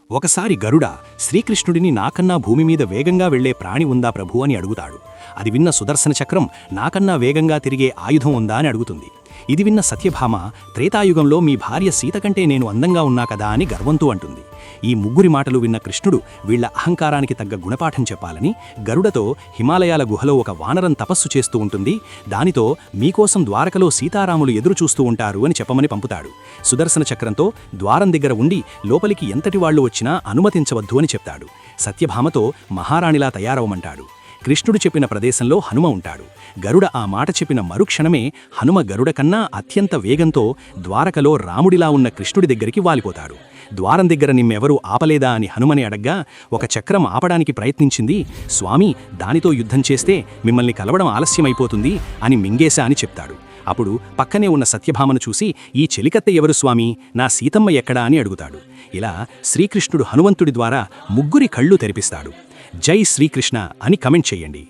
ఒకసారి గరుడ శ్రీకృష్ణుడిని నాకన్నా భూమి మీద వేగంగా వెళ్లే ప్రాణి ఉందా ప్రభు అని అడుగుతాడు. అది విన్న సుదర్శన చక్రం నాకన్నా వేగంగా తిరిగే ఆయుధం ఉందా అని అడుగుతుంది. ఇది విన్న సత్యభామ త్రేతాయుగంలో మీ భార్య సీత కంటే నేను అందంగా ఉన్నా కదా అని గర్వంతో అంటుంది. ఈ ముగ్గురి మాటలు విన్న కృష్ణుడు వీళ్ల అహంకారానికి తగ్గ గుణపాఠం చెప్పాలని గరుడతో హిమాలయాల గుహలో ఒక వానరం తపస్సు చేస్తూ ఉంటుంది, దానితో మీకోసం ద్వారకలో సీతారాములు ఎదురు చూస్తూ ఉంటారు అని చెప్పమని పంపుతాడు. సుదర్శన చక్రంతో ద్వారం దగ్గర ఉండి లోపలికి ఎంతటి వాళ్లు వచ్చినా అనుమతించవద్దు అని చెప్తాడు. సత్యభామతో మహారాణిలా తయారవమంటాడు. కృష్ణుడు చెప్పిన ప్రదేశంలో హనుమ ఉంటాడు. గరుడ ఆ మాట చెప్పిన మరుక్షణమే హనుమ గరుడ కన్నా అత్యంత వేగంతో ద్వారకలో రాముడిలా ఉన్న కృష్ణుడి దగ్గరికి వాలిపోతాడు. ద్వారం దగ్గర నిమ్మెవరూ ఆపలేదా అని హనుమని అడగ్గా, ఒక చక్రం ఆపడానికి ప్రయత్నించింది స్వామి, దానితో యుద్ధం చేస్తే మిమ్మల్ని కలవడం ఆలస్యమైపోతుంది అని మింగేశా అని చెప్తాడు. అప్పుడు పక్కనే ఉన్న సత్యభామను చూసి, ఈ చెలికత్తె ఎవరు స్వామి, నా సీతమ్మ ఎక్కడా అని అడుగుతాడు. ఇలా శ్రీకృష్ణుడు హనుమంతుడి ద్వారా ముగ్గురి కళ్ళు తెరిపిస్తాడు. జై శ్రీకృష్ణ అని కమెంట్ చెయ్యండి.